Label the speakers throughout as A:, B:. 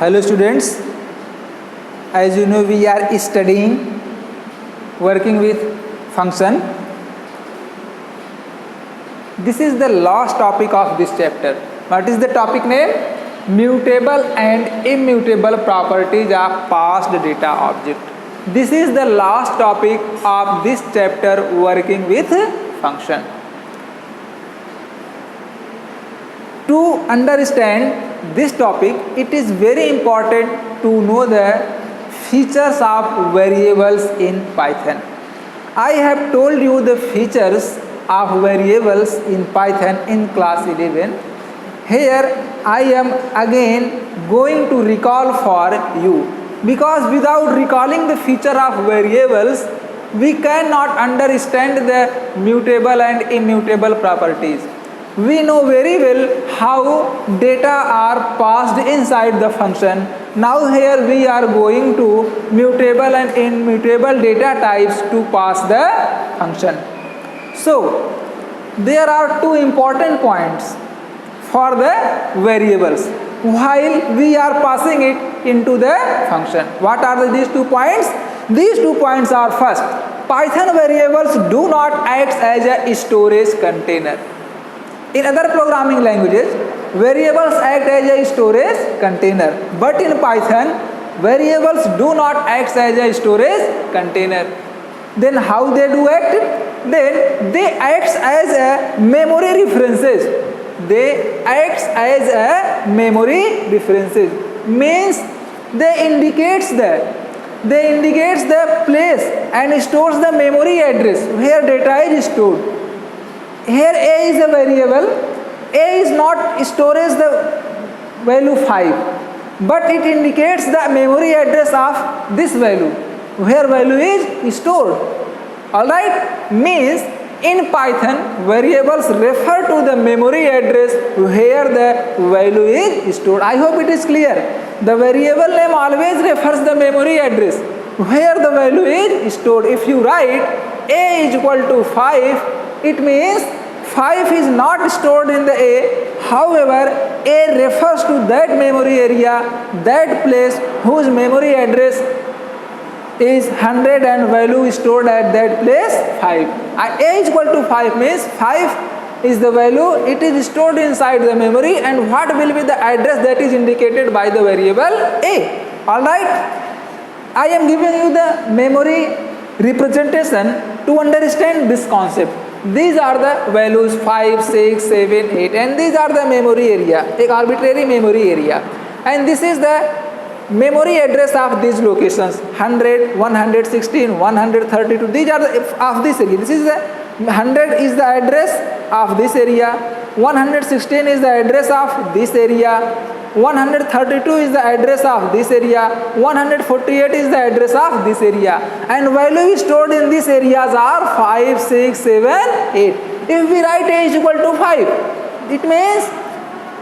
A: Hello students, as you know we are studying working with function. This is the last topic of this chapter. What is the topic name? Mutable and immutable properties of past data object. This is the last topic of this chapter working with function. To understand this topic, it is very important to know the features of variables in Python. I have told you the features of variables in Python in class 11. Here I am again going to recall for you, because without recalling the feature of variables, we cannot understand the mutable and immutable properties. We know very well how data are passed inside the function. Now here we are going to mutable and immutable data types to pass the function. So there are two important points for the variables while we are passing it into the function. What are these 2 points? These 2 points are: first, Python variables do not act as a storage container. In other programming languages, variables act as a storage container, but in Python, variables do not act as a storage container. Then how they do act? Then they act as a memory references. They act as a memory references. Means they indicates the place and stores the memory address where data is stored. Here A is a variable. A is not storage the value 5, but it indicates the memory address of this value where value is stored. Alright, means in Python variables refer to the memory address where the value is stored. I hope it is clear. The variable name always refers the memory address where the value is stored. If you write A is equal to 5, it means 5 is not stored in the A. However, A refers to that memory area, that place whose memory address is 100 and value is stored at that place 5. A is equal to 5 means 5 is the value, it is stored inside the memory, and what will be the address that is indicated by the variable A. Alright, I am giving you the memory representation to understand this concept. These are the values 5, 6, 7, 8, and these are the memory area, एक arbitrary memory area, and this is the memory address of these locations: 100, 116, 132. These are the of this area. This is the 100 is the address of this area, 116 is the address of this area, 132 is the address of this area, 148 is the address of this area, and value stored in these areas are 5, 6, 7, 8. If we write A is equal to 5, it means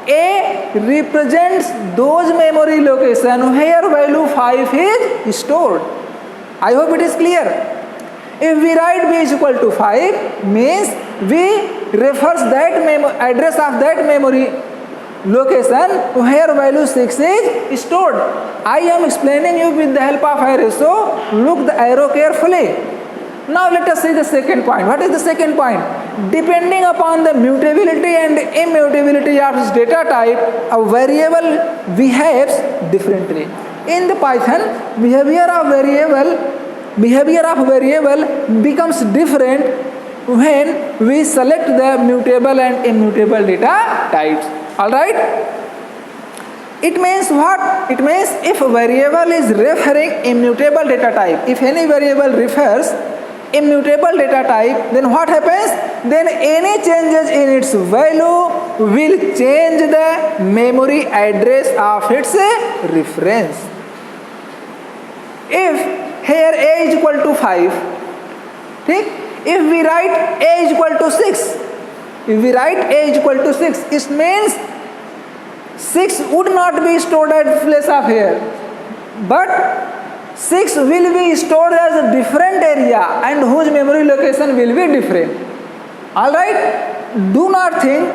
A: A represents those memory locations where value 5 is stored. I hope it is clear. If we write B is equal to 5, means we refers that address of that memory location where value 6 is stored. I am explaining you with the help of arrow, so look the arrow carefully. Now let us see the second point. What is the second point? Depending upon the mutability and immutability of its data type, a variable behaves differently. In the Python, behavior of variable becomes different when we select the mutable and immutable data types. Alright? It means what? It means if a variable is referring immutable data type, if any variable refers immutable data type, then what happens? Then any changes in its value will change the memory address of its reference. If here A is equal to 5, if we write A is equal to 6, it means 6 would not be stored at place of here, but 6 will be stored as a different area and whose memory location will be different. Alright, do not think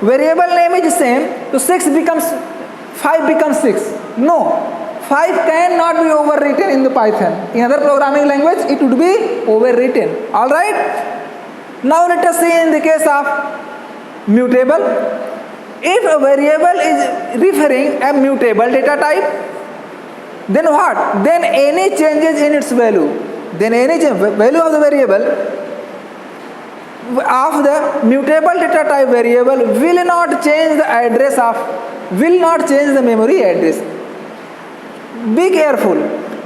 A: variable name is same, so 5 becomes 6. No, 5 cannot be overwritten in the Python. In other programming language, it would be overwritten. All right. Now let us see in the case of mutable. If a variable is referring a mutable data type, then what? Then any changes in its value, then any value of the variable of the mutable data type variable will not change the address of, will not change the memory address. Be careful.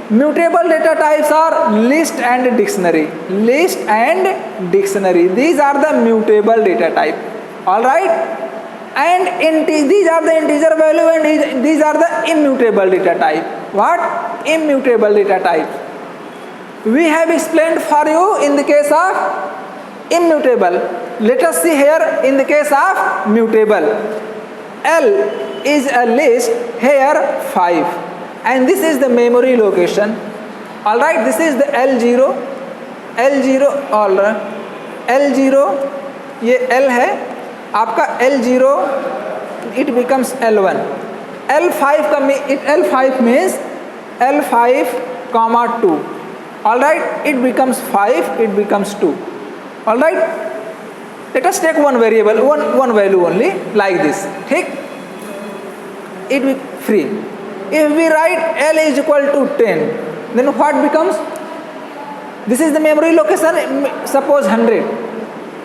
A: Mutable data types are list and dictionary. List and dictionary. These are the mutable data type. All right. And these are the integer value, and these are the immutable data type. What? Immutable data type. We have explained for you in the case of immutable. Let us see here in the case of mutable. L is a list, here 5, and this is the memory location. All right, this is the L0, all right, L0 ये L है आपका, L0 it becomes L1, L5 का L5 means L5 comma 2. All right, it becomes 5, it becomes 2. All right, let us take one variable, one value only, like this. ठीक, it will free. If we write L is equal to 10, then what becomes? This is the memory location, suppose 100.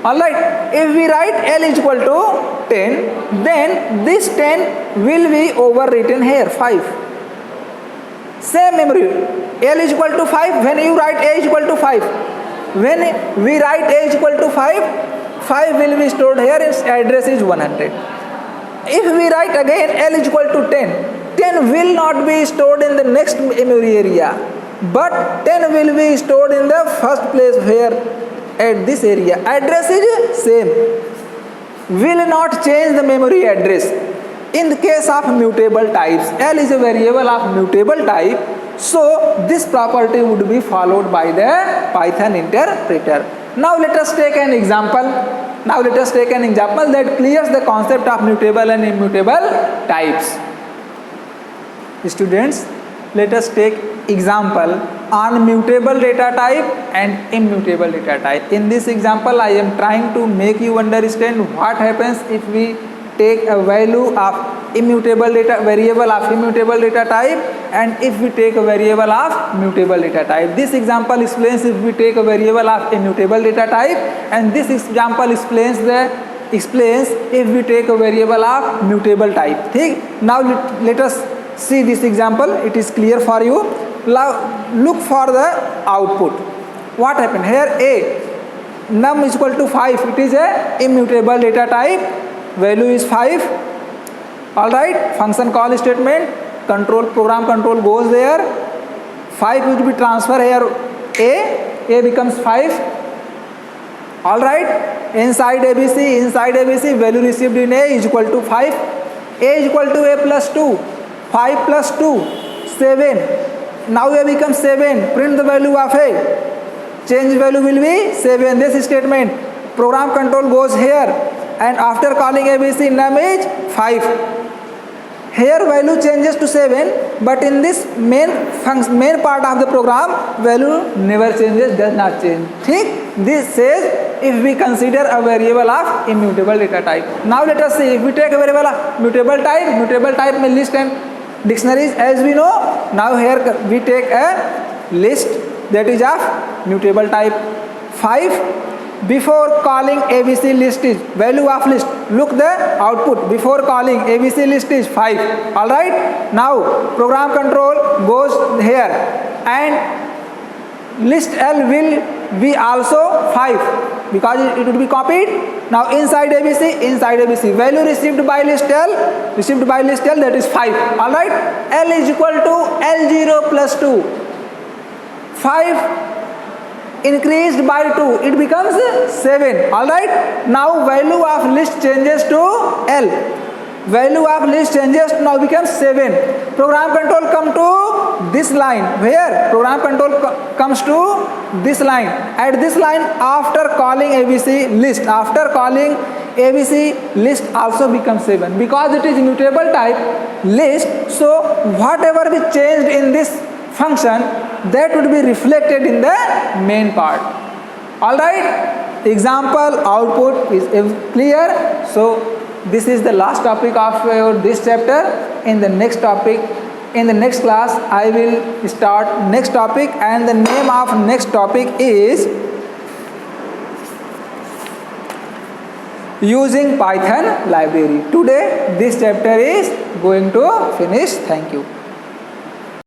A: All right, if we write L is equal to 10, then this 10 will be overwritten here 5. Same memory, L is equal to 5. When you write A is equal to 5, when we write A is equal to 5, 5 will be stored here, its address is 100. If we write again L is equal to 10, 10 will not be stored in the next memory area, but 10 will be stored in the first place here at this area. Address is same, will not change the memory address. In the case of mutable types, L is a variable of mutable type, so this property would be followed by the Python interpreter. Now let us take an example. That clears the concept of mutable and immutable types. Students, let us take example on mutable data type and immutable data type. In this example, I am trying to make you understand what happens if we take a value of immutable data variable of immutable data type, and if we take a variable of mutable data type. This example explains if we take a variable of immutable data type, and this example explains if we take a variable of mutable type. ठीक? Now let us see this example. It is clear for you. Now look for the output. What happened here? A, num is equal to 5. It is a immutable data type. Value is 5. All right, function call statement, program control goes there. 5 will be transferred here. A becomes 5. All right, inside ABC, value received in A is equal to 5. A is equal to A plus 2. 5 plus 2, 7. Now A becomes 7. Print the value of A. Change value will be 7. This statement, program control goes here, and after calling ABC, num is 5. Here value changes to 7, but in this main part of the program, value never changes, does not change. ठीक? This says if we consider a variable of immutable data type. Now let us see if we take a variable of mutable type में list and dictionaries, as we know. Now here we take a list that is of mutable type 5. Before calling ABC list is value of list. Look the output. Before calling ABC list is 5. All right. Now program control goes here, and list L will be also 5 because it would be copied. Now inside ABC, value received by list L, that is 5. All right. L is equal to L0 plus 2. 5 increased by 2, it becomes 7. All right. Now value of list changes to L. Value of list changes now becomes 7. Program control come to this line. Where program control comes to this line. At this line, after calling ABC list, after calling ABC list also becomes 7 because it is mutable type list. So whatever we changed in this function, that would be reflected in the main part. Alright, example output is clear. So this is the last topic of this chapter. In the next topic, in the next class, I will start next topic, and the name of next topic is using Python library. Today this chapter is going to finish. Thank you.